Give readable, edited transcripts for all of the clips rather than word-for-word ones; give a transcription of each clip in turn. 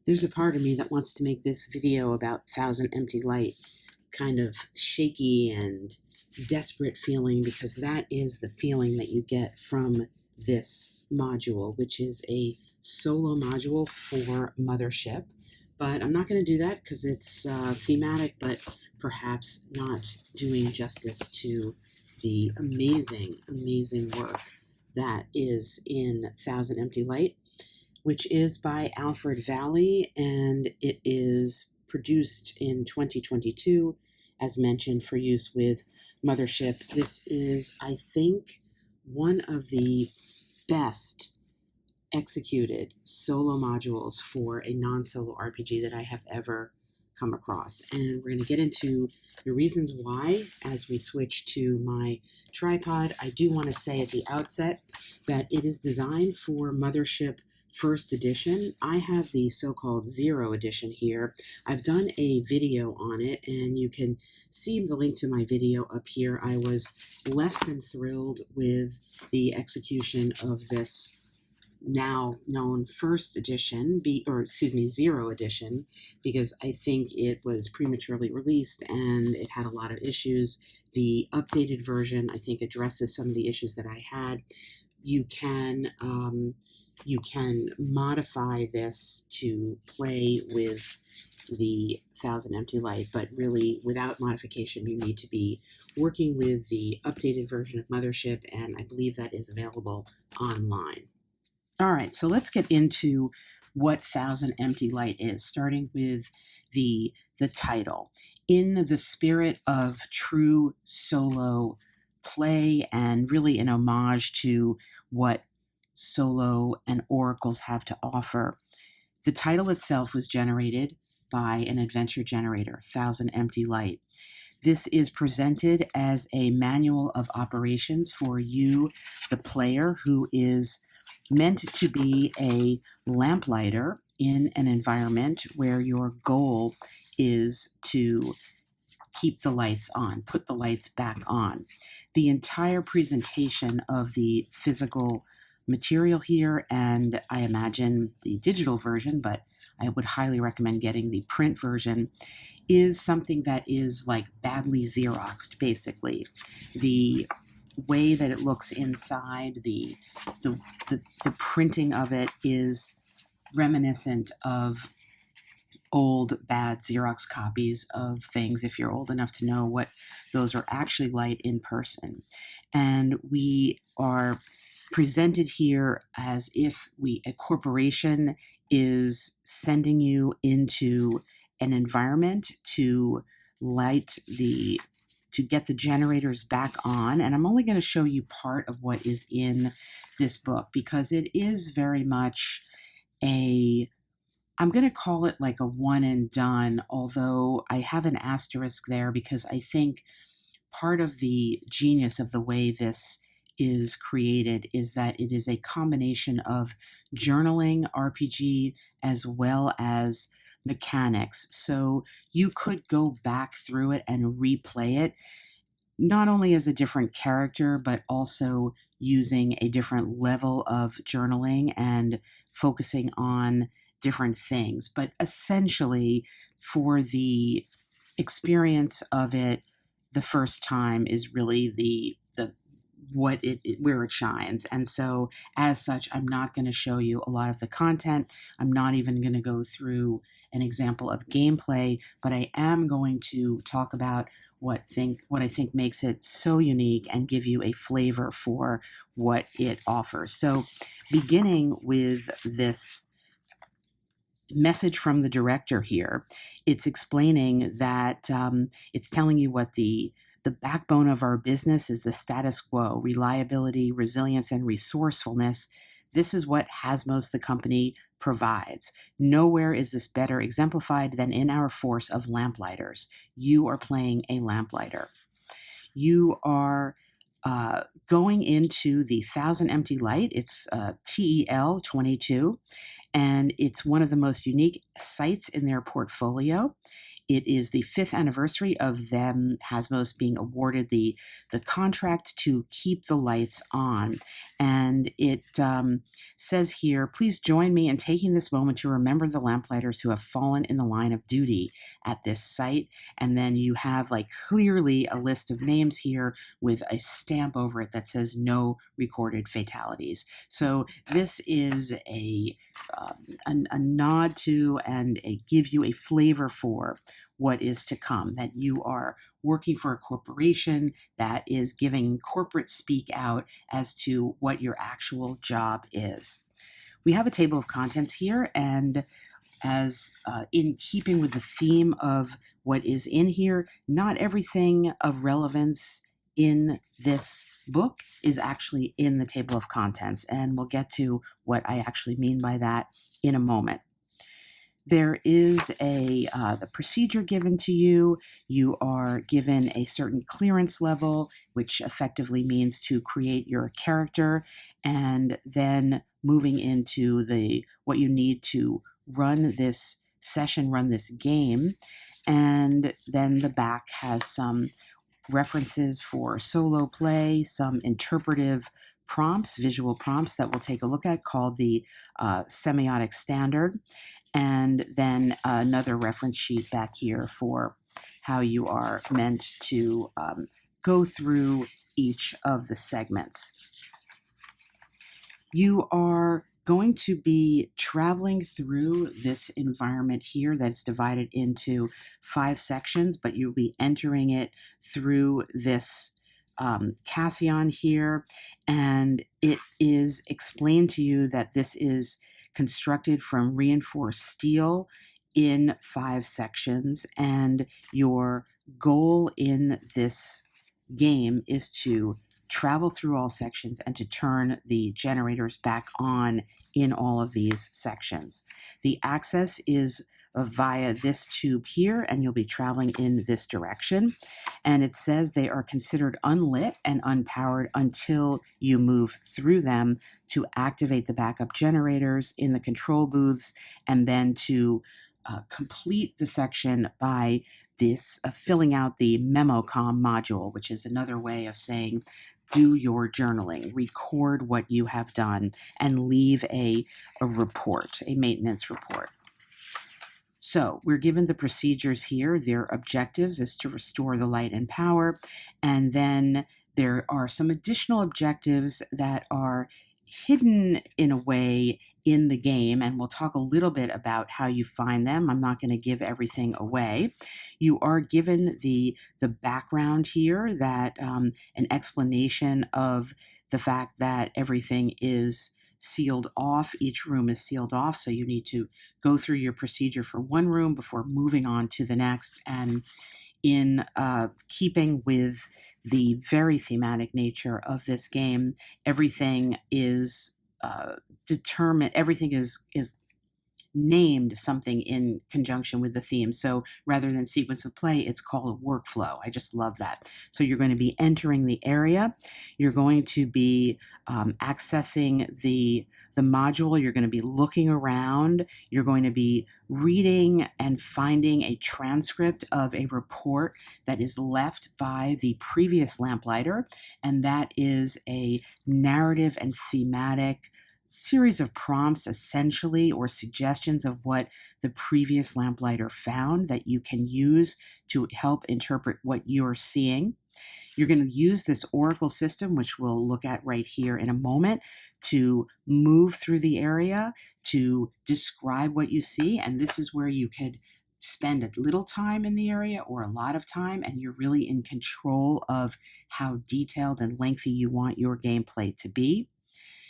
There's a part of me that wants to make this video about Thousand Empty Light kind of shaky and desperate feeling, because that is the feeling that you get from this module, which is a solo module for Mothership. But I'm not going to do that because it's thematic, but perhaps not doing justice to the amazing, amazing work that is in Thousand Empty Light, which is by Alfred Valley, and it is produced in 2022, as mentioned, for use with Mothership. This is, I think, one of the best executed solo modules for a non-solo RPG that I have ever come across. And we're going to get into the reasons why as we switch to my tripod. I do want to say at the outset that it is designed for Mothership First Edition. I have the so-called Zero Edition here. I've done a video on it, and you can see the link to my video up here. I was less than thrilled with the execution of this now known First Edition, Zero Edition, because I think it was prematurely released and it had a lot of issues. The updated version, I think, addresses some of the issues that I had. You can modify this to play with the Thousand Empty Light, but really without modification, you need to be working with the updated version of Mothership, and I believe that is available online. All right, so let's get into what Thousand Empty Light is, starting with the title. In the spirit of true solo play, and really an homage to what solo and oracles have to offer, the title itself was generated by an adventure generator, Thousand Empty Light. This is presented as a manual of operations for you, the player, who is meant to be a lamplighter in an environment where your goal is to keep the lights on, put the lights back on. The entire presentation of the physical material here, and I imagine the digital version, but I would highly recommend getting the print version, is something that is like badly Xeroxed, basically. The way that it looks inside, the printing of it is reminiscent of old bad Xerox copies of things, if you're old enough to know what those are actually like in person. And we are presented here as if a corporation is sending you into an environment to get the generators back on. And I'm only going to show you part of what is in this book, because it is very much I'm going to call it like a one and done, although I have an asterisk there because I think part of the genius of the way this is created is that it is a combination of journaling RPG as well as mechanics. So you could go back through it and replay it, not only as a different character, but also using a different level of journaling and focusing on different things. But essentially, for the experience of it, the first time is really where it shines. And so as such, I'm not going to show you a lot of the content. I'm not even going to go through an example of gameplay, but I am going to talk about what I think makes it so unique and give you a flavor for what it offers. So beginning with this message from the director here, it's explaining that it's telling you what the backbone of our business is: the status quo, reliability, resilience, and resourcefulness. This is what Hasmos, the company, provides. Nowhere is this better exemplified than in our force of lamplighters. You are playing a lamplighter. You are going into the Thousand Empty Light. It's TEL 22, and it's one of the most unique sites in their portfolio. it is the 5th anniversary of them, Hasbro's, being awarded the contract to keep the lights on. And it says here, please join me in taking this moment to remember the lamplighters who have fallen in the line of duty at this site. And then you have like clearly a list of names here with a stamp over it that says no recorded fatalities. So this is a nod to and give you a flavor for what is to come, that you are working for a corporation that is giving corporate speak out as to what your actual job is. We have a table of contents here, and as in keeping with the theme of what is in here, not everything of relevance in this book is actually in the table of contents, and we'll get to what I actually mean by that in a moment. There is the procedure given to you. You are given a certain clearance level, which effectively means to create your character, and then moving into what you need to run this session, run this game. And then the back has some references for solo play, some interpretive prompts, visual prompts that we'll take a look at, called the semiotic standard, and then another reference sheet back here for how you are meant to go through each of the segments. You are going to be traveling through this environment here that's divided into 5 sections, but you'll be entering it through this Cassion here, and it is explained to you that this is constructed from reinforced steel in 5 sections, and your goal in this game is to travel through all sections and to turn the generators back on in all of these sections. The access is via this tube here, and you'll be traveling in this direction. And it says they are considered unlit and unpowered until you move through them to activate the backup generators in the control booths, and then to complete the section by this filling out the MemoCom module, which is another way of saying do your journaling, record what you have done, and leave a report, a maintenance report. So we're given the procedures here. Their objectives is to restore the light and power, and then there are some additional objectives that are hidden in a way in the game, and we'll talk a little bit about how you find them. I'm not going to give everything away. You are given the background here, that an explanation of the fact that everything is sealed off. Each room is sealed off, so you need to go through your procedure for one room before moving on to the next. And in keeping with the very thematic nature of this game, everything is determined, everything is named something in conjunction with the theme. So rather than sequence of play, it's called workflow. I just love that. So you're going to be entering the area. You're going to be accessing the module. You're going to be looking around. You're going to be reading and finding a transcript of a report that is left by the previous lamplighter, and that is a narrative and thematic series of prompts, essentially, or suggestions of what the previous lamplighter found that you can use to help interpret what you're seeing. You're going to use this Oracle system, which we'll look at right here in a moment, to move through the area, to describe what you see. And this is where you could spend a little time in the area or a lot of time, and you're really in control of how detailed and lengthy you want your gameplay to be.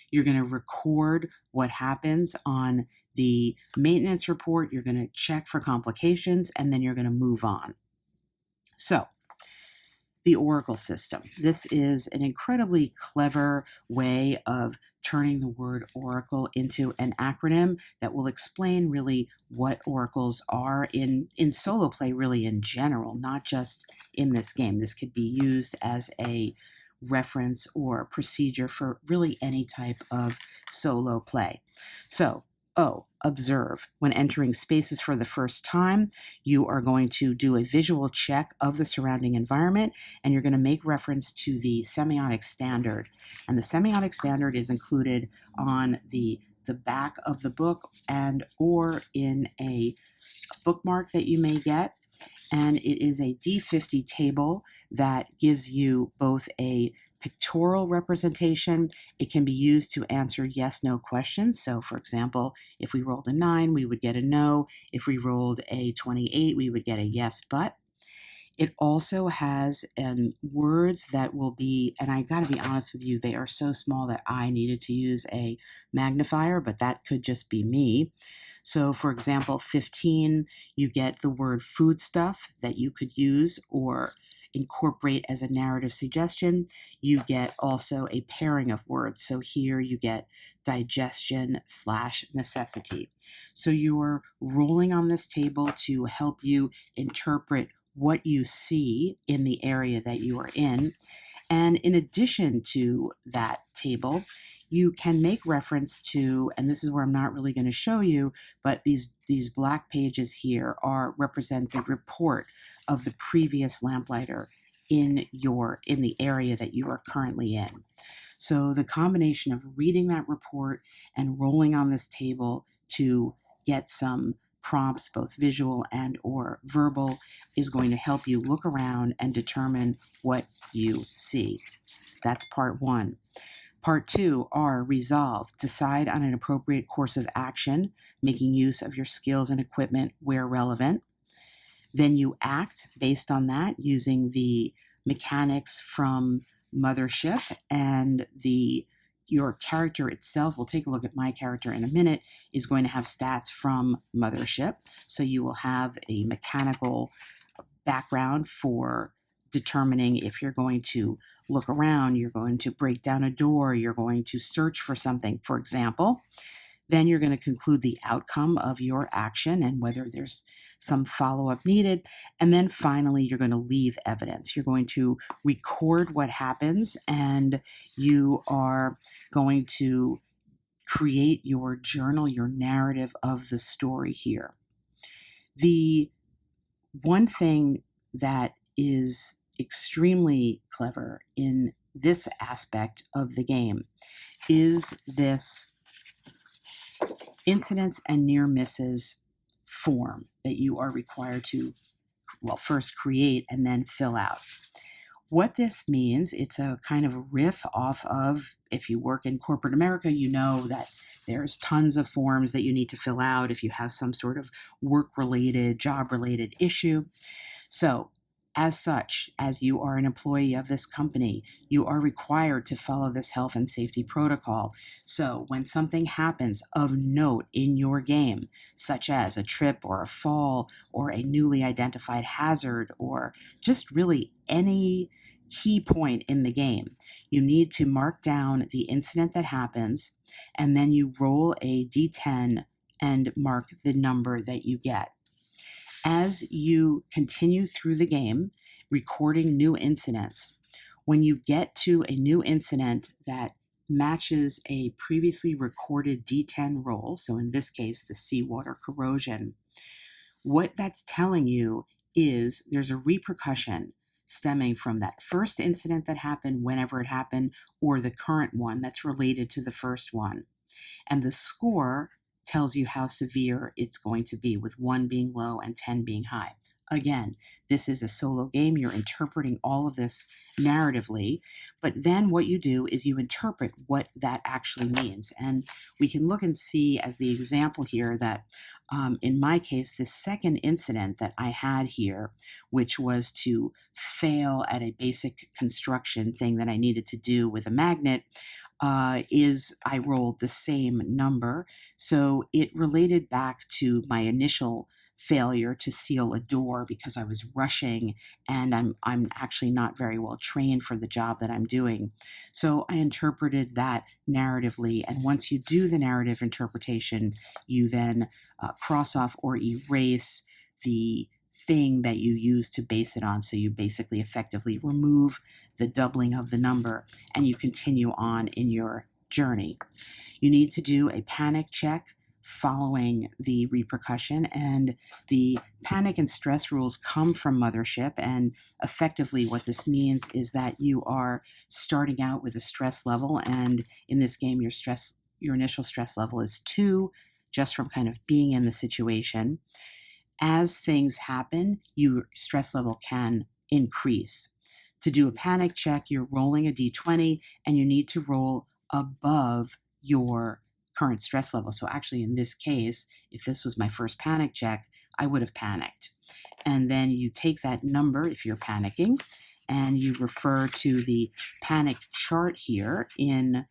You're going to record what happens on the maintenance report. You're going to check for complications, and then you're going to move on. So, the Oracle system. This is an incredibly clever way of turning the word Oracle into an acronym that will explain really what oracles are in solo play, really in general, not just in this game. This could be used as a reference or procedure for really any type of solo play. So O, observe. When entering spaces for the first time, you are going to do a visual check of the surrounding environment, and you're going to make reference to the semiotic standard. And the semiotic standard is included on the back of the book and or in a bookmark that you may get. And it is a D50 table that gives you both a pictorial representation. It can be used to answer yes/no questions. So, for example, if we rolled a 9, we would get a no. If we rolled a 28, we would get a yes, but. It also has words that will be, and I got to be honest with you, they are so small that I needed to use a magnifier, but that could just be me. So, for example, 15, you get the word foodstuff that you could use or incorporate as a narrative suggestion. You get also a pairing of words. So here you get digestion/necessity. So you're rolling on this table to help you interpret what you see in the area that you are in. And in addition to that table, you can make reference to, and this is where I'm not really going to show you, but these black pages here represent the report of the previous lamplighter in the area that you are currently in. So the combination of reading that report and rolling on this table to get some prompts, both visual and or verbal, is going to help you look around and determine what you see. That's part 1. Part 2 are resolve. Decide on an appropriate course of action, making use of your skills and equipment where relevant. Then you act based on that using the mechanics from Mothership, and your character itself, we'll take a look at my character in a minute, is going to have stats from Mothership. So you will have a mechanical background for determining if you're going to look around, you're going to break down a door, you're going to search for something, for example. Then you're going to conclude the outcome of your action and whether there's some follow-up needed. And then finally, you're going to leave evidence. You're going to record what happens, and you are going to create your journal, your narrative of the story here. The one thing that is extremely clever in this aspect of the game is this incidents and near misses form that you are required to, first create and then fill out. What this means, it's a kind of a riff off of, if you work in corporate America, you know that there's tons of forms that you need to fill out if you have some sort of work-related, job-related issue. So, as such, as you are an employee of this company, you are required to follow this health and safety protocol. So when something happens of note in your game, such as a trip or a fall or a newly identified hazard or just really any key point in the game, you need to mark down the incident that happens, and then you roll a d10 and mark the number that you get. As you continue through the game, recording new incidents, when you get to a new incident that matches a previously recorded D10 roll, so in this case, the seawater corrosion, what that's telling you is there's a repercussion stemming from that first incident that happened, whenever it happened, or the current one that's related to the first one. And the score tells you how severe it's going to be, with 1 being low and 10 being high. Again, this is a solo game. You're interpreting all of this narratively, but then what you do is you interpret what that actually means. And we can look and see as the example here that in my case, the second incident that I had here, which was to fail at a basic construction thing that I needed to do with a magnet, is I rolled the same number. So it related back to my initial failure to seal a door because I was rushing and I'm actually not very well trained for the job that I'm doing. So I interpreted that narratively, and once you do the narrative interpretation, you then cross off or erase the thing that you use to base it on. So you basically effectively remove the doubling of the number and you continue on in your journey. You need to do a panic check following the repercussion. And the panic and stress rules come from Mothership. And effectively, what this means is that you are starting out with a stress level. And in this game, your initial stress level is 2, just from kind of being in the situation. As things happen, your stress level can increase. To do a panic check, you're rolling a d20 and you need to roll above your current stress level. So actually, in this case, if this was my first panic check, I would have panicked. And then you take that number if you're panicking and you refer to the panic chart here in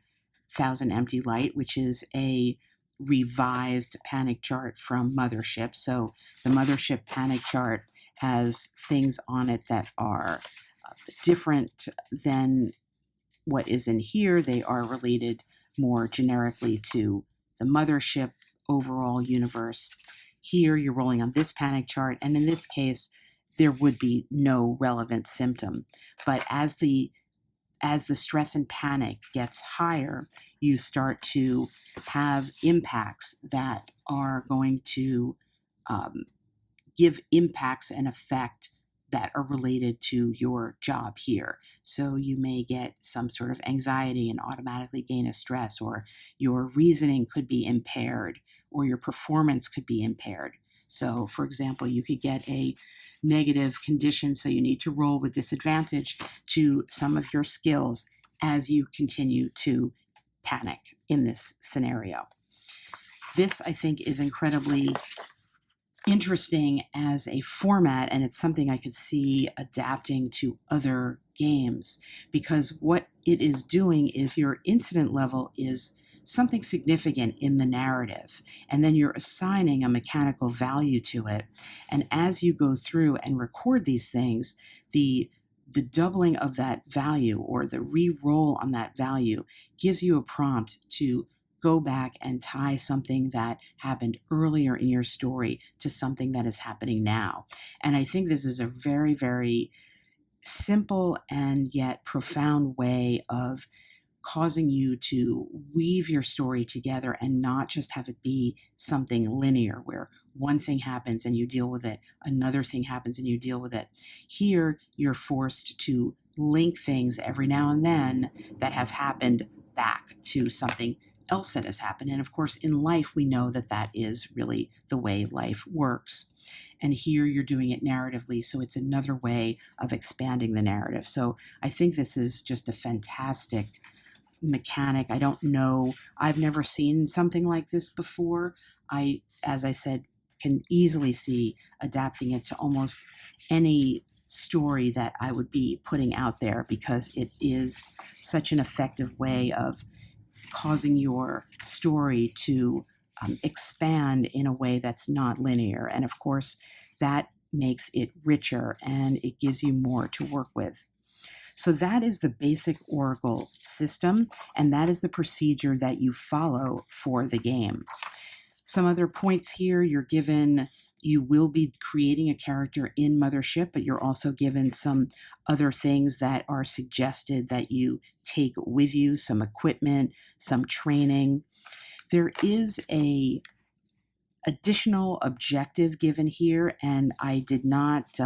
Thousand Empty Light, which is a revised panic chart from Mothership. So the Mothership panic chart has things on it that are different than what is in here. They are related more generically to the Mothership overall universe. Here, you're rolling on this panic chart, and in this case, there would be no relevant symptom. But as the stress and panic gets higher, you start to have impacts that are going to give impacts and effect that are related to your job here. So you may get some sort of anxiety and automatically gain a stress, or your reasoning could be impaired, or your performance could be impaired. So, for example, you could get a negative condition, so you need to roll with disadvantage to some of your skills as you continue to panic in this scenario. This, I think, is incredibly interesting as a format, and it's something I could see adapting to other games, because what it is doing is your incident level is something significant in the narrative, and then you're assigning a mechanical value to it. And as you go through and record these things, the doubling of that value or the re-roll on that value gives you a prompt to go back and tie something that happened earlier in your story to something that is happening now. And I think this is a very, very simple and yet profound way of causing you to weave your story together and not just have it be something linear where one thing happens and you deal with it, another thing happens and you deal with it. Here, you're forced to link things every now and then that have happened back to something else that has happened. And of course, in life, we know that that is really the way life works. And here you're doing it narratively, so it's another way of expanding the narrative. So I think this is just a fantastic mechanic. I don't know, I've never seen something like this before. As I said, can easily see adapting it to almost any story that I would be putting out there, because it is such an effective way of causing your story to expand in a way that's not linear. And of course, that makes it richer and it gives you more to work with. So that is the basic Oracle system, and that is the procedure that you follow for the game. Some other points here, you will be creating a character in Mothership, but you're also given some other things that are suggested that you take with you, some equipment, some training. There is a additional objective given here, and I did not,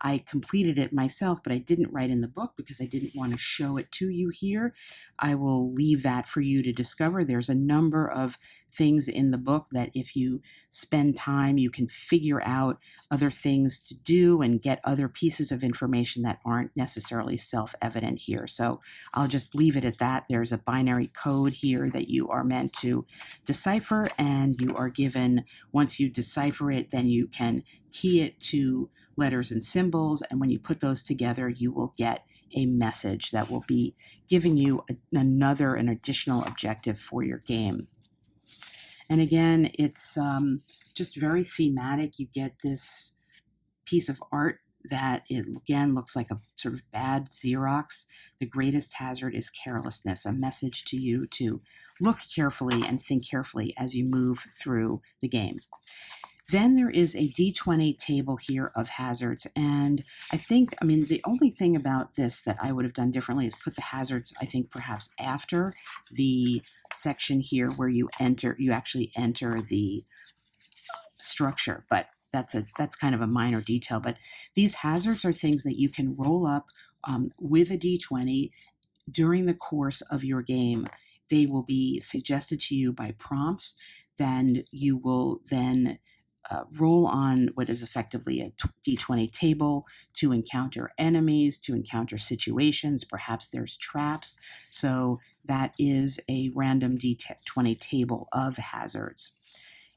I completed it myself, but I didn't write in the book because I didn't want to show it to you here. I will leave that for you to discover. There's a number of things in the book that if you spend time, you can figure out other things to do and get other pieces of information that aren't necessarily self-evident here. So I'll just leave it at that. There's a binary code here that you are meant to decipher, and you are given, once you decipher it, then you can key it to letters and symbols, and when you put those together, you will get a message that will be giving you an additional objective for your game. And again, it's just very thematic. You get this piece of art that it again looks like a sort of bad Xerox. The greatest hazard is carelessness, a message to you to look carefully and think carefully as you move through the game. Then there is a D20 table here of hazards. And the only thing about this that I would have done differently is put the hazards, I think, perhaps after the section here where you actually enter the structure. But that's kind of a minor detail. But these hazards are things that you can roll up with a D20 during the course of your game. They will be suggested to you by prompts. Then you will then roll on what is effectively a D20 table to encounter enemies, to encounter situations. Perhaps there's traps. So that is a random D20 table of hazards.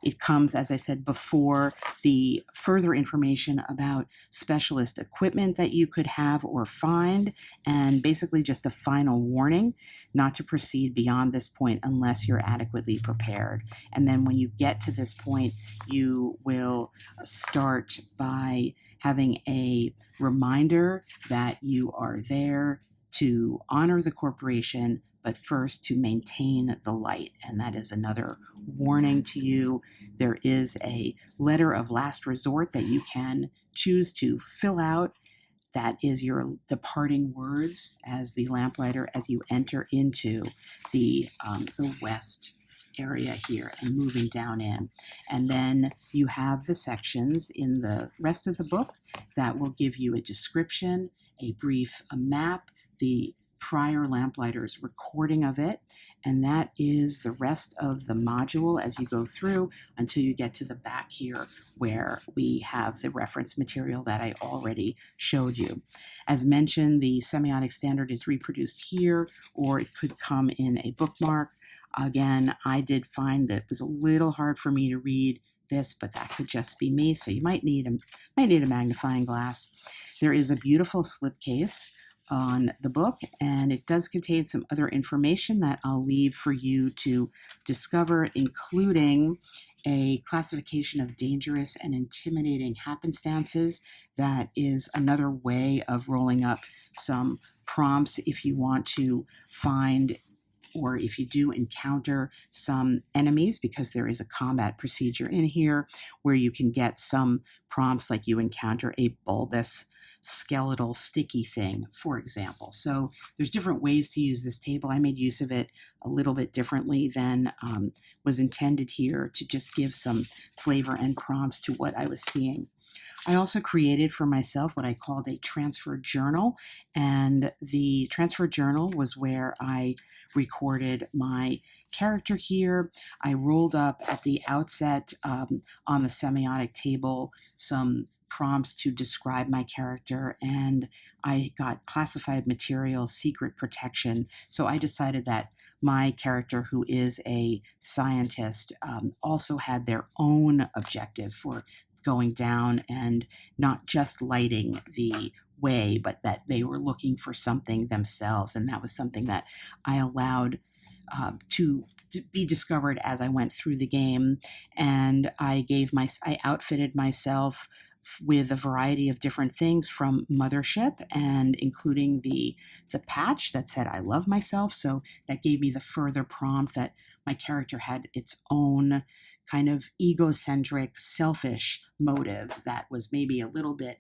It comes, as I said before, the further information about specialist equipment that you could have or find, and basically just a final warning not to proceed beyond this point unless you're adequately prepared. And then when you get to this point, you will start by having a reminder that you are there to honor the corporation, but first to maintain the light. And that is another warning to you. There is a letter of last resort that you can choose to fill out. That is your departing words as the lamplighter as you enter into the west area here and moving down in. And then you have the sections in the rest of the book that will give you a description, a brief map, the prior lamplighter's recording of it, and that is the rest of the module as you go through until you get to the back here where we have the reference material that I already showed you. As mentioned, the semiotic standard is reproduced here, or it could come in a bookmark. Again, I did find that it was a little hard for me to read this, but that could just be me, so you might need a magnifying glass. There is a beautiful slipcase on the book, and it does contain some other information that I'll leave for you to discover, including a classification of dangerous and intimidating happenstances. That is another way of rolling up some prompts if you want to find, or if you do encounter some enemies, because there is a combat procedure in here where you can get some prompts like you encounter a bulbous skeletal sticky thing, for example. So there's different ways to use this table. I made use of it a little bit differently than was intended here, to just give some flavor and prompts to what I was seeing. I also created for myself what I called a transfer journal, and the transfer journal was where I recorded my character here. I rolled up at the outset on the semiotic table some prompts to describe my character, and I got classified material, secret protection. So I decided that my character, who is a scientist, also had their own objective for going down and not just lighting the way, but that they were looking for something themselves. And that was something that I allowed to be discovered as I went through the game. And I outfitted myself with a variety of different things from Mothership, and including the patch that said I love myself. So that gave me the further prompt that my character had its own kind of egocentric, selfish motive that was maybe a little bit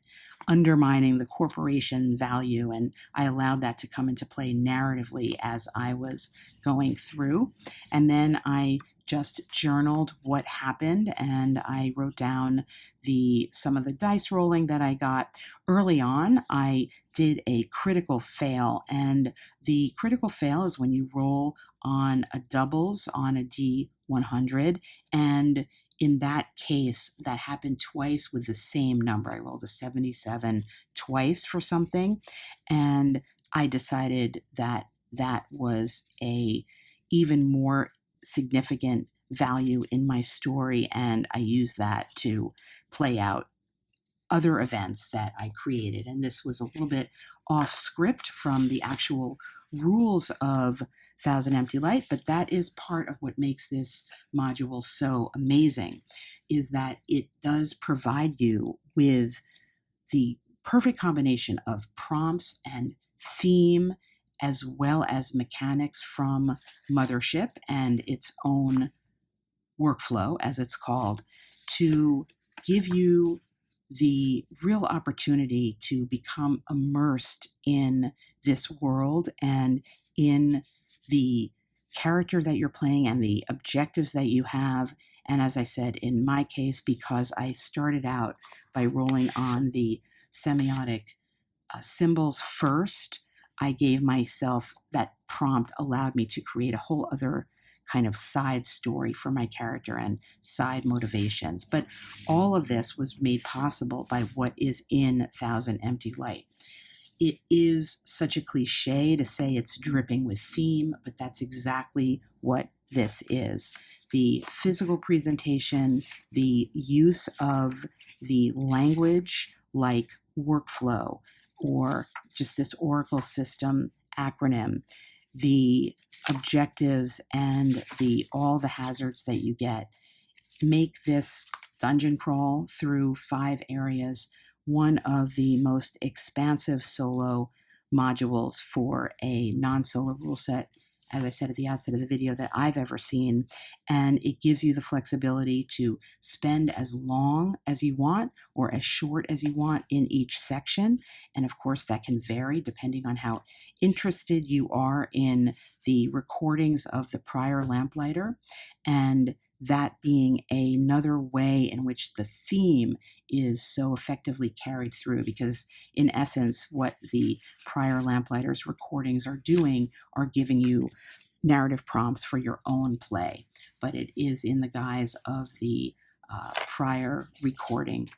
undermining the corporation value. And I allowed that to come into play narratively as I was going through. And then I just journaled what happened, and I wrote down some of the dice rolling that I got. Early on, I did a critical fail, and the critical fail is when you roll on a doubles on a D100, and in that case, that happened twice with the same number. I rolled a 77 twice for something, and I decided that that was a even more significant value in my story, and I used that to play out other events that I created. And this was a little bit off script from the actual rules of Thousand Empty Light, but that is part of what makes this module so amazing, is that it does provide you with the perfect combination of prompts and theme, as well as mechanics from Mothership and its own workflow, as it's called, to give you the real opportunity to become immersed in this world and in the character that you're playing and the objectives that you have. And as I said, in my case, because I started out by rolling on the semiotic symbols first, I gave myself that prompt, allowed me to create a whole other kind of side story for my character and side motivations. But all of this was made possible by what is in Thousand Empty Light. It is such a cliche to say it's dripping with theme, but that's exactly what this is. The physical presentation, the use of the language like workflow or just this Oracle system acronym, the objectives and all the hazards that you get make this dungeon crawl through 5 areas one of the most expansive solo modules for a non-solo rule set, as I said at the outset of the video, that I've ever seen. And it gives you the flexibility to spend as long as you want or as short as you want in each section. And of course, that can vary depending on how interested you are in the recordings of the prior lamplighter, and that being another way in which the theme is so effectively carried through, because in essence what the prior lamplighters recordings are doing are giving you narrative prompts for your own play, but it is in the guise of the prior recording